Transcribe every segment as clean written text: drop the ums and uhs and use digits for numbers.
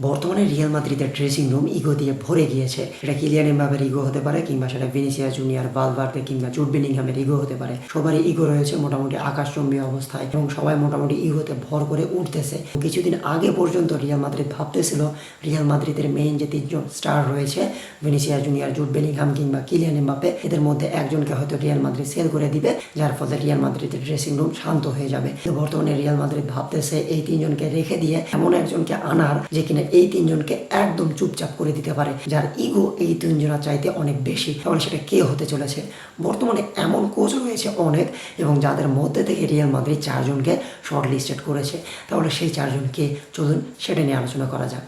বর্তমানে রিয়াল মাদ্রিদের dressing room ego দিয়ে ভরে গিয়েছে। এটা কিলিয়ান এমবাপ্পের ইগো হতে পারে, কিংবা সেটা ভিনিসিয়াস জুনিয়র, ভালভার্দে কিংবা জুড বেলিংহামের ইগো হতে পারে। সবারই ইগো রয়েছে মোটামুটি আকাশচুম্বী অবস্থায় এবং সবাই মোটামুটি ইগোতে ভর করে উঠতেছে। কিছুদিন আগে পর্যন্ত রিয়াল মাদ্রিদ ভাবতেছিল রিয়াল মাদ্রিদের মেইন যে তিনজন স্টার রয়েছে, ভিনিসিয়াস জুনিয়র, জুড বেলিংহাম কিংবা কিলিয়ান এমবাপ্পে, এদের মধ্যে একজনকে হয়তো রিয়াল মাদ্রিদ সেল করে দিবে, যার ফলে রিয়াল মাদ্রিদের ড্রেসিং রুম শান্ত হয়ে যাবে। বর্তমানে রিয়াল মাদ্রিদ ভাবতেছে এই তিনজনকে রেখে দিয়ে এমন একজনকে আনার যে কিনা এই তিনজনকে একদম চুপচাপ করে দিতে পারে, যার ইগো এই তিনজনের চাইতে অনেক বেশি। তাহলে সেটা কে হতে চলেছে? বর্তমানে এমন কোচ রয়েছে অনেক, এবং যাদের মধ্যে থেকে রিয়াল মাদ্রিদ চারজনকে শর্ট লিস্টেড করেছে। তাহলে সেই চারজনকে চলুন সেটা নিয়ে আলোচনা করা যাক।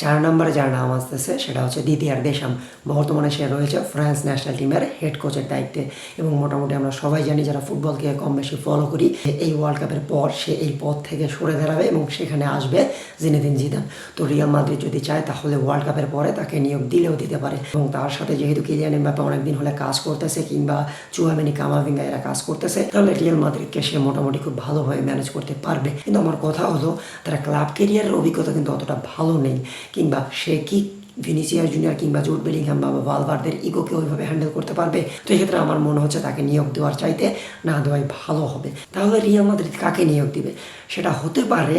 4 নম্বরে যার নাম আসতেছে সেটা হচ্ছে দিদিয়ার দেশাম। বর্তমানে সে রয়েছে ফ্রান্স ন্যাশনাল টিমের হেড কোচের দায়িত্বে, এবং মোটামুটি আমরা সবাই জানি যারা ফুটবলকে কম বেশি ফলো করি, এই ওয়ার্ল্ড কাপের পর সে এই পদ থেকে সরে দাঁড়াবে এবং সেখানে আসবে জিনেদিন জিদান। তো রিয়াল মাদ্রিদ যদি চায় তাহলে ওয়ার্ল্ড কাপের পরে তাকে নিয়োগ দিলেও দিতে পারে, এবং তার সাথে যেহেতু কিলিয়ান এমবাপ্পে অনেকদিন হলে কাজ করতেছে, কিংবা চুয়ামেনি, কামাভিঙ্গা এরা কাজ করতেছে, তাহলে রিয়াল মাদ্রিদকে সে মোটামুটি খুব ভালোভাবে ম্যানেজ করতে পারবে। কিন্তু আমার কথা হলো তারা ক্লাব কেরিয়ারের অভিজ্ঞতা কিন্তু অতটা ভালো নেই, কিংবা সে কি ভিনিসিয়াস জুনিয়র কিংবা জুড বেলিংহাম বা ভালভার্দের ইগোকে ওইভাবে হ্যান্ডেল করতে পারবে? তো এক্ষেত্রে আমার মনে হচ্ছে তাকে নিয়োগ দেওয়ার চাইতে না দেওয়াই ভালো হবে। তাহলে রিয়াল মাদ্রিদ কাকে নিয়োগ দিবে? সেটা হতে পারে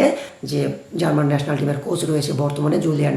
যে জার্মান ন্যাশনাল টিমের কোচ রয়েছে বর্তমানে জুলিয়ান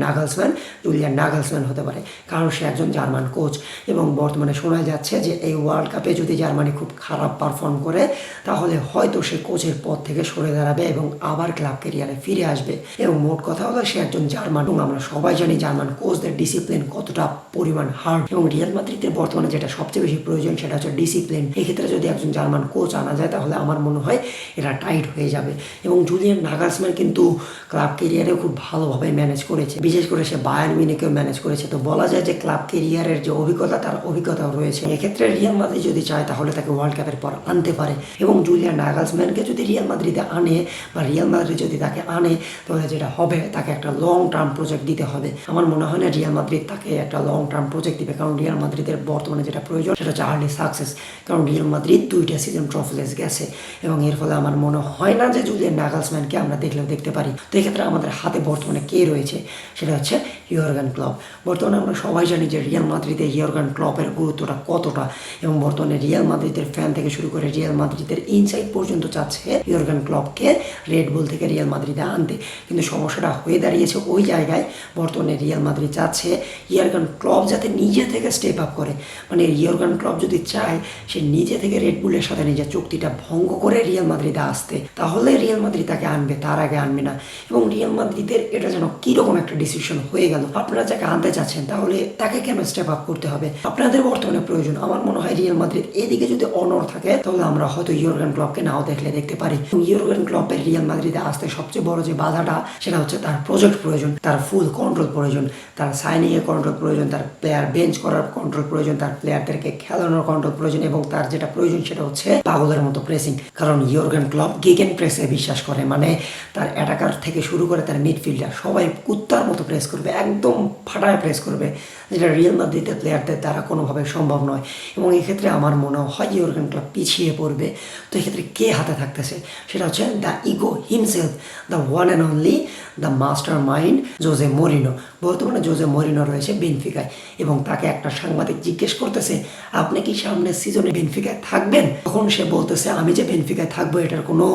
নাগলসম্যান হতে পারে, কারণ সে একজন জার্মান কোচ, এবং বর্তমানে শোনা যাচ্ছে যে এই ওয়ার্ল্ড কাপে যদি জার্মানি খুব খারাপ পারফর্ম করে তাহলে হয়তো সে কোচের পদ থেকে সরে দাঁড়াবে এবং আবার ক্লাব ক্যারিয়ারে ফিরে আসবে। এবং মোট কথা হলো সে একজন জার্মান, এবং আমরা সবাই জানি জার্মান কোচদের ডিসিপ্লিন কতটা পরিমাণ হার্ড, এবং রিয়াল মাদ্রিদের বর্তমানে যেটা সবচেয়ে বেশি প্রয়োজন সেটা হচ্ছে ডিসিপ্লিন। এক্ষেত্রে যদি একজন জার্মান কোচ আনা যায় তাহলে আমার মনে হয় এরা টাইট হয়ে যাবে। এবং জুলিয়ান নাগলসম্যান কিন্তু ক্লাব কেরিয়ারে খুব ভালোভাবে ম্যানেজ করেছে, বিশেষ করে সে বায়ার্ন মিউনিখেও ম্যানেজ করেছে। তো বলা যায় যে ক্লাব কেরিয়ারের যে অভিজ্ঞতা, তার অভিজ্ঞতাও রয়েছে। এক্ষেত্রে রিয়াল মাদ্রিদ যদি চায় তাহলে তাকে ওয়ার্ল্ড কাপের পর আনতে পারে, এবং জুলিয়ান নাগলসম্যানকে যদি রিয়াল মাদ্রিদে আনে বা রিয়াল মাদ্রিদ যদি তাকে আনে তাহলে যেটা হবে তাকে একটা লং টার্ম প্রজেক্ট দিতে হবে। আমার মনে হয় না রিয়াল মাদ্রিদ তাকে একটা লং টার্ম প্রজেক্ট দিবে, কারণ রিয়াল মাদ্রিদের বর্তমানে যেটা প্রয়োজন সেটা হচ্ছে আর্লি সাকসেস, কারণ রিয়াল মাদ্রিদ 2টা সিজন ট্রফিলেস গেছে, এবং এর ফলে আমার মনে হয় না যে জুলিয়ান নাগলসম্যানকে আমরা দেখলেও দেখতে পারি। তো এক্ষেত্রে আমাদের হাতে বর্তমানে কে রয়েছে সেটা হচ্ছে ইয়র্গান ক্লপ। বর্তমানে আমরা সবাই জানি যে রিয়াল মাদ্রিদে ইয়র্গান ক্লপের গুরুত্বটা কতটা, এবং বর্তমানে রিয়াল মাদ্রিদের ফ্যান থেকে শুরু করে রিয়াল মাদ্রিদের ইনসাইড পর্যন্ত চাচ্ছে ইয়র্গান ক্লপকে রেড বুল থেকে রিয়াল মাদ্রিদে আনতে। কিন্তু সমস্যাটা হয়ে দাঁড়িয়েছে ওই জায়গায়, বর্তমানে রিয়াল মাদ্রিদ চাচ্ছে ইয়র্গান ক্লপ যাতে নিজে থেকে স্টেপ আপ করে। মানে ইয়র্গান ক্লপ যদি চায় সে নিজে থেকে রেড বুলের সাথে নিজের চুক্তিটা ভঙ্গ করে রিয়াল মাদ্রিদে আসতে, তাহলে রিয়াল মাদ্রিদ তাকে আনবে, তার আগে আনবে না। এবং রিয়াল মাদ্রিদের এটা যেন কিরকম একটা ডিসিশন হয়ে গেল। আপনারা যাকে আনতে চাচ্ছেন তাহলে তাকে কেন স্টেপ আপ করতে হবে? আপনাদের বর্তমানে প্রয়োজন। আমার মনে হয় রিয়াল মাদ্রিদ এদিকে যদি অনড় থাকে তাহলে আমরা হয়তো ইয়র্গান ক্লপকে নাও দেখতে পারি। ইয়র্গান ক্লপের রিয়াল মাদ্রিদে আসতে সবচেয়ে বড় যে বাধাটা সেটা হচ্ছে তার প্রজেক্ট প্রয়োজন, তার ফুল কন্ট্রোল প্রয়োজন, তার সাইনিং এর কন্ট্রোল প্রয়োজন, তার প্লেয়ার বেঞ্চ করার কন্ট্রোল প্রয়োজন, তার প্লেয়ারদেরকে খেলানোর কন্ট্রোল প্রয়োজন, এবং তার যেটা প্রয়োজন সেটা হচ্ছে পাগলের মতো প্রেসিং। কারণ ইয়র্গান ক্লপ গেগেন প্রেসে বিশ্বাস করে, মানে তার অ্যাটাকার থেকে শুরু করে তার মিডফিল্ডার সবাই কুত্তার মতো প্রেস করবে, একদম ফাটায় প্রেস করবে, যেটা রিয়াল মাদ্রিদের প্লেয়ারদের দ্বারা কোনোভাবে সম্ভব নয়। এবং এক্ষেত্রে আমার মনে হয় ইয়র্গান ক্লপ পিছিয়ে পড়বে। তো এক্ষেত্রে কে হাতে থাকতেছে? সেটা হচ্ছে the ego himself, the one and only, the master mind Jose Mourinho. বর্তমানে জোজে মরিনো রয়েছে বেনফিকায়, এবং তাকে একটা সাংবাদিক জিজ্ঞেস করতেছে আপনি কি সামনের সিজনে বেনফিকায় থাকবেন? তখন সে বলতেছে আমি যে বেনফিকায় থাকবো এটার কোনো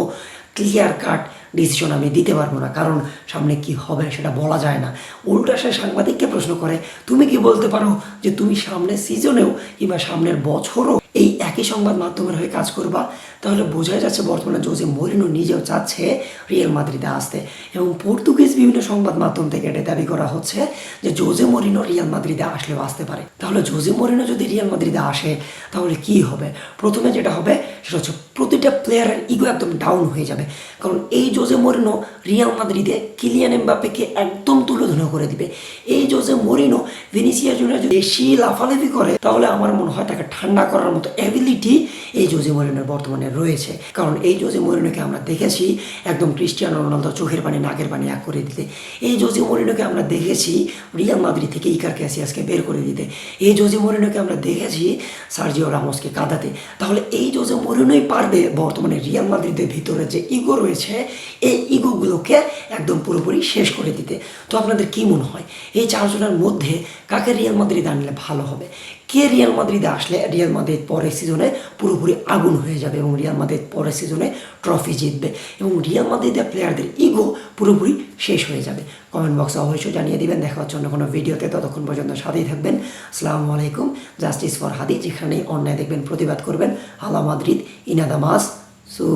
ক্লিয়ার কাট ডিসিশন আমি দিতে পারবো না, কারণ সামনে কি হবে সেটা বলা যায় না। উল্টা সে সাংবাদিককে প্রশ্ন করে তুমি কি বলতে পারো যে তুমি সামনের সিজনেও কিংবা সামনের বছরও এই একই সংবাদ মাধ্যমের হয়ে কাজ করবা? তাহলে বোঝাই যাচ্ছে বর্তমানে জোজে মরিনো নিজেও চাচ্ছে রিয়াল মাদ্রিদে আসতে, এবং পর্তুগিজ বিভিন্ন সংবাদ মাধ্যম থেকে এটা দাবি করা হচ্ছে যে জোজে মরিনো রিয়াল মাদ্রিদে আসলেও আসতে পারে। তাহলে জোজে মরিনো যদি রিয়াল মাদ্রিদে আসে তাহলে কি হবে? প্রথমে যেটা হবে সেটা হচ্ছে প্রতিটা প্লেয়ারের ইগো একদম ডাউন হয়ে যাবে, কারণ এই জোজে মরিনো রিয়াল মাদ্রিদে কিলিয়ান এমবাপ্পেকে একদম তুলোধুনো করে দিবে। এই জোজে মরিনো ভিনিসিয়াস জুনিয়র যদি বেশি লাফালাফি করে তাহলে আমার মনে হয় তাকে ঠান্ডা করার মতো অ্যাবিলিটি এই জোজে মরিনোর বর্তমানে রয়েছে, কারণ এই জোজে মরিনোকে আমরা দেখেছি একদম ক্রিস্টিয়ানো রোনালদো চোখের পানি নাকের পানি এক করে দিতে। এই জোজে মরিনোকে আমরা দেখেছি রিয়াল মাদ্রিদ থেকে ইকার ক্যাসিয়াসকে বের করে দিতে। এই জোজে মরিনোকে আমরা দেখেছি সার্জিও রামোসকে কাঁদাতে। তাহলে এই জোজে মরিনোই পারবে বর্তমানে রিয়াল মাদ্রিদের ভিতরে যে ইগো রয়েছে এই ইগোগুলোকে একদম পুরোপুরি শেষ করে দিতে। তো আপনাদের কী মনে হয় এই চারজনের মধ্যে কাকে রিয়াল মাদ্রিদ আনলে ভালো হবে? কে রিয়াল মাদ্রিদে আসলে রিয়াল মাদ্রিদ পরের সিজনে পুরোপুরি আগুন হয়ে যাবে এবং রিয়াল মাদ্রিদ পরের সিজনে ট্রফি জিতবে এবং রিয়াল মাদ্রিদের প্লেয়ারদের ইগো পুরোপুরি শেষ হয়ে যাবে? কমেন্ট বক্সে অবশ্যই জানিয়ে দিবেন। দেখা হচ্ছে অন্য কোনো ভিডিওতে, ততক্ষণ পর্যন্ত সাথেই থাকবেন। আসসালামু আলাইকুম। জাস্টিস ফর হাদি, যেখানেই অন্যায় দেখবেন প্রতিবাদ করবেন। হালা মাদ্রিদ ইনাদামাস। সো